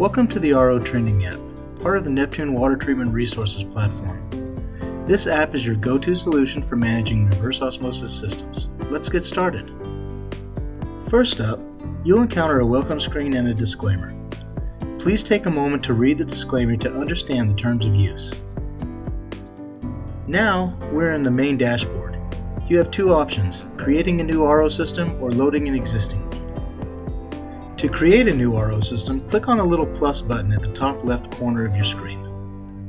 Welcome to the RO Trending app, part of the Neptune Water Treatment Resources platform. This app is your go-to solution for managing reverse osmosis systems. Let's get started. First up, you'll encounter a welcome screen and a disclaimer. Please take a moment to read the disclaimer to understand the terms of use. Now, we're in the main dashboard. You have two options, creating a new RO system or loading an existing one. To create a new RO system, click on the little plus button at the top left corner of your screen.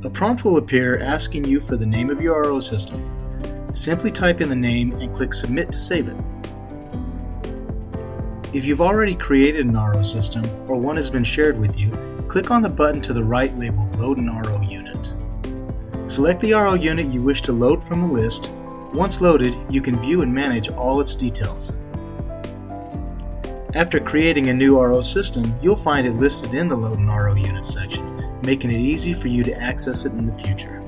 A prompt will appear asking you for the name of your RO system. Simply type in the name and click Submit to save it. If you've already created an RO system or one has been shared with you, click on the button to the right labeled Load an RO Unit. Select the RO unit you wish to load from the list. Once loaded, you can view and manage all its details. After creating a new RO system, you'll find it listed in the Load an RO Unit section, making it easy for you to access it in the future.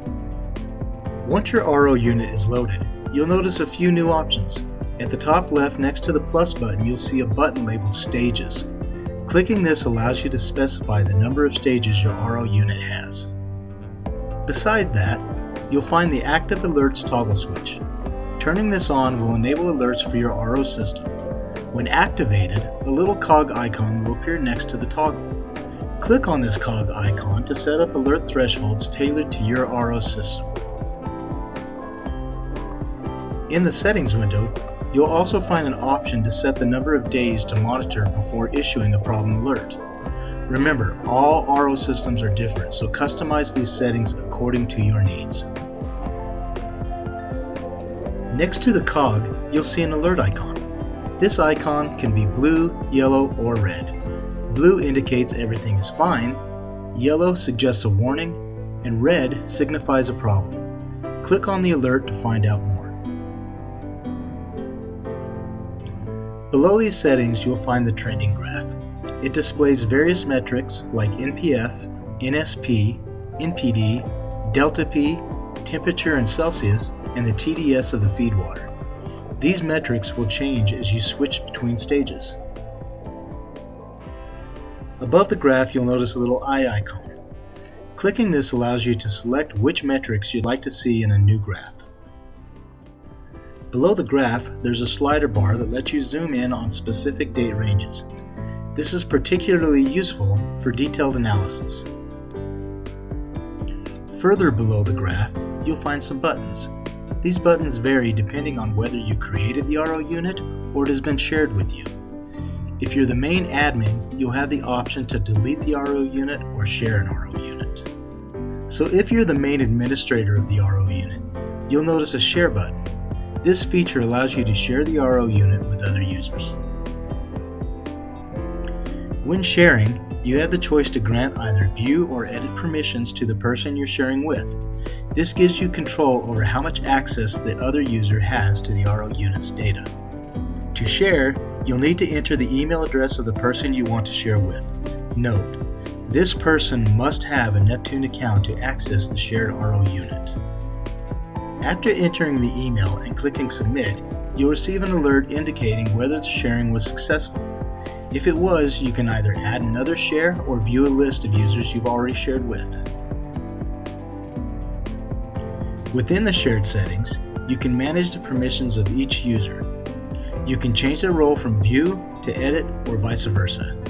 Once your RO unit is loaded, you'll notice a few new options. At the top left next to the plus button, you'll see a button labeled Stages. Clicking this allows you to specify the number of stages your RO unit has. Besides that, you'll find the Active Alerts toggle switch. Turning this on will enable alerts for your RO system. When activated, a little cog icon will appear next to the toggle. Click on this cog icon to set up alert thresholds tailored to your RO system. In the Settings window, you'll also find an option to set the number of days to monitor before issuing a problem alert. Remember, all RO systems are different, so customize these settings according to your needs. Next to the cog, you'll see an alert icon. This icon can be blue, yellow, or red. Blue indicates everything is fine, yellow suggests a warning, and red signifies a problem. Click on the alert to find out more. Below these settings, you'll find the trending graph. It displays various metrics like NPF, NSP, NPD, delta P, temperature in Celsius, and the TDS of the feed water. These metrics will change as you switch between stages. Above the graph, you'll notice a little eye icon. Clicking this allows you to select which metrics you'd like to see in a new graph. Below the graph, there's a slider bar that lets you zoom in on specific date ranges. This is particularly useful for detailed analysis. Further below the graph, you'll find some buttons. These buttons vary depending on whether you created the RO unit or it has been shared with you. If you're the main admin, you'll have the option to delete the RO unit or share an RO unit. So if you're the main administrator of the RO unit, you'll notice a Share button. This feature allows you to share the RO unit with other users. When sharing, you have the choice to grant either view or edit permissions to the person you're sharing with. This gives you control over how much access the other user has to the RO unit's data. To share, you'll need to enter the email address of the person you want to share with. Note, this person must have a Neptune account to access the shared RO unit. After entering the email and clicking Submit, you'll receive an alert indicating whether the sharing was successful. If it was, you can either add another share or view a list of users you've already shared with. Within the shared settings, you can manage the permissions of each user. You can change their role from view to edit or vice versa,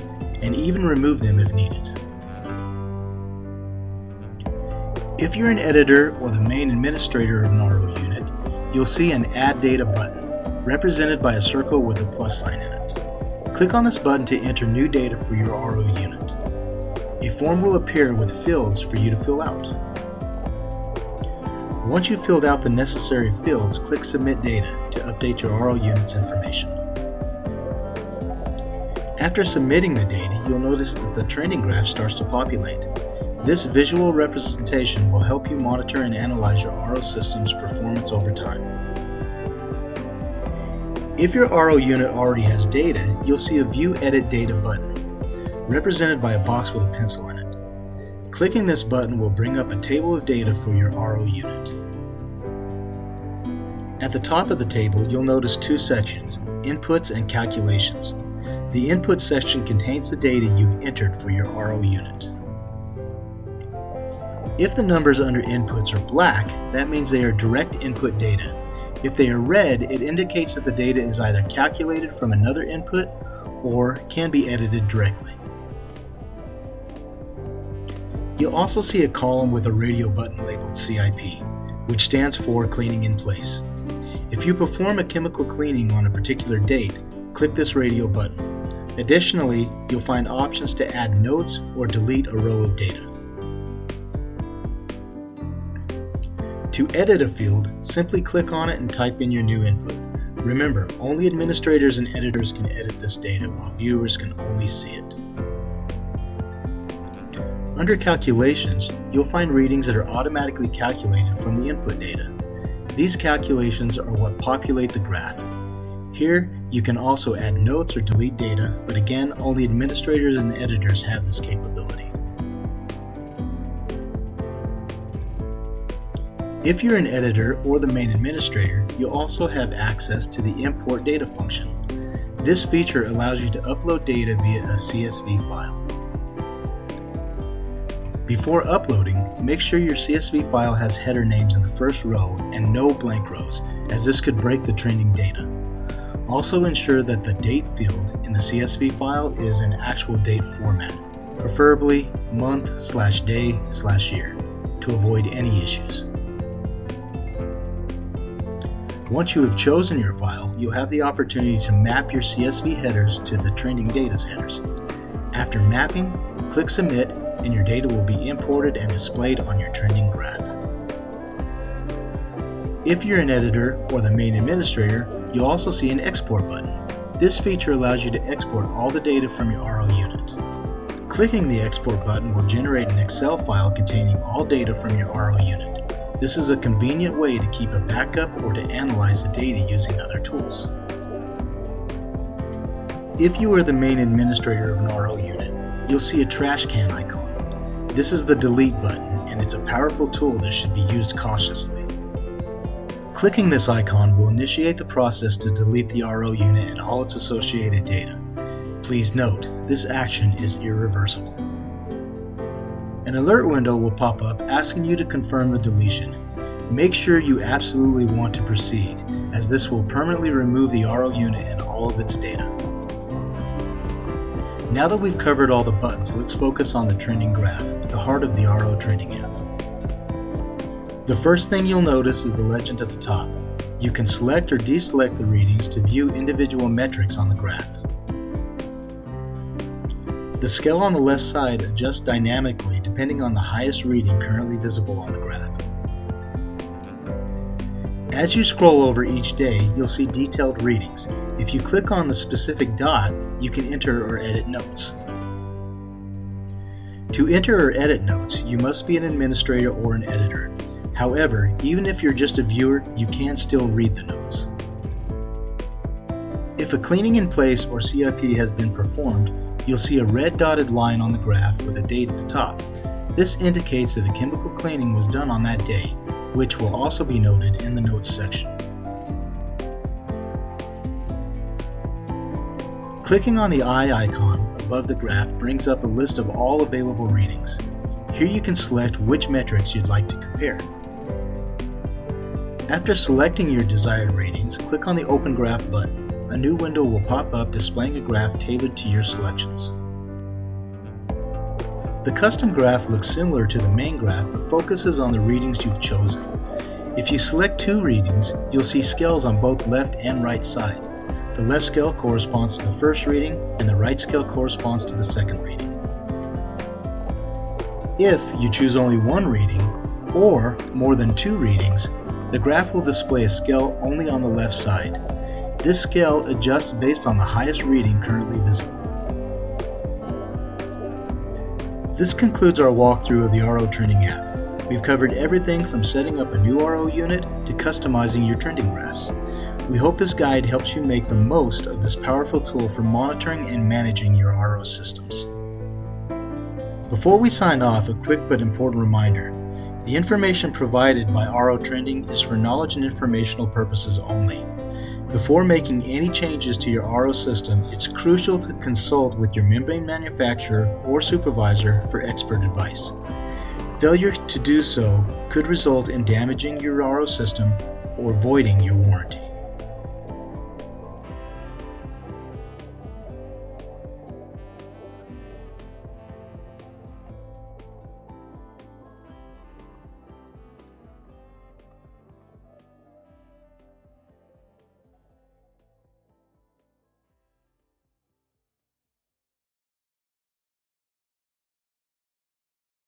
and even remove them if needed. If you're an editor or the main administrator of an RO unit, you'll see an Add Data button, represented by a circle with a plus sign in it. Click on this button to enter new data for your RO unit. A form will appear with fields for you to fill out. Once you've filled out the necessary fields, click Submit Data to update your RO unit's information. After submitting the data, you'll notice that the trending graph starts to populate. This visual representation will help you monitor and analyze your RO system's performance over time. If your RO unit already has data, you'll see a View Edit Data button, represented by a box with a pencil in it. Clicking this button will bring up a table of data for your RO unit. At the top of the table, you'll notice two sections, Inputs and Calculations. The input section contains the data you've entered for your RO unit. If the numbers under inputs are black, that means they are direct input data. If they are red, it indicates that the data is either calculated from another input or can be edited directly. You'll also see a column with a radio button labeled CIP, which stands for Cleaning in Place. If you perform a chemical cleaning on a particular date, click this radio button. Additionally, you'll find options to add notes or delete a row of data. To edit a field, simply click on it and type in your new input. Remember, only administrators and editors can edit this data, while viewers can only see it. Under Calculations, you'll find readings that are automatically calculated from the input data. These calculations are what populate the graph. Here, you can also add notes or delete data, but again, only administrators and editors have this capability. If you're an editor or the main administrator, you'll also have access to the Import Data function. This feature allows you to upload data via a CSV file. Before uploading, make sure your CSV file has header names in the first row and no blank rows, as this could break the trending data. Also ensure that the date field in the CSV file is in actual date format, preferably month/day/year, to avoid any issues. Once you have chosen your file, you'll have the opportunity to map your CSV headers to the trending data's headers. After mapping, click Submit, and your data will be imported and displayed on your trending graph. If you're an editor or the main administrator, you'll also see an Export button. This feature allows you to export all the data from your RO unit. Clicking the Export button will generate an Excel file containing all data from your RO unit. This is a convenient way to keep a backup or to analyze the data using other tools. If you are the main administrator of an RO unit, you'll see a trash can icon. This is the Delete button, and it's a powerful tool that should be used cautiously. Clicking this icon will initiate the process to delete the RO unit and all its associated data. Please note, this action is irreversible. An alert window will pop up asking you to confirm the deletion. Make sure you absolutely want to proceed, as this will permanently remove the RO unit and all of its data. Now that we've covered all the buttons, let's focus on the trending graph, the heart of the RO trending app. The first thing you'll notice is the legend at the top. You can select or deselect the readings to view individual metrics on the graph. The scale on the left side adjusts dynamically depending on the highest reading currently visible on the graph. As you scroll over each day, you'll see detailed readings. If you click on the specific dot, you can enter or edit notes. To enter or edit notes, you must be an administrator or an editor. However, even if you're just a viewer, you can still read the notes. If a cleaning in place or CIP has been performed, you'll see a red dotted line on the graph with a date at the top. This indicates that a chemical cleaning was done on that day, which will also be noted in the notes section. Clicking on the eye icon above the graph brings up a list of all available readings. Here you can select which metrics you'd like to compare. After selecting your desired readings, click on the Open Graph button. A new window will pop up displaying a graph tailored to your selections. The custom graph looks similar to the main graph but focuses on the readings you've chosen. If you select two readings, you'll see scales on both left and right side. The left scale corresponds to the first reading and the right scale corresponds to the second reading. If you choose only one reading or more than two readings, the graph will display a scale only on the left side. This scale adjusts based on the highest reading currently visible. This concludes our walkthrough of the RO Trending app. We've covered everything from setting up a new RO unit to customizing your trending graphs. We hope this guide helps you make the most of this powerful tool for monitoring and managing your RO systems. Before we sign off, a quick but important reminder. The information provided by RO Trending is for knowledge and informational purposes only. Before making any changes to your RO system, it's crucial to consult with your membrane manufacturer or supervisor for expert advice. Failure to do so could result in damaging your RO system or voiding your warranty.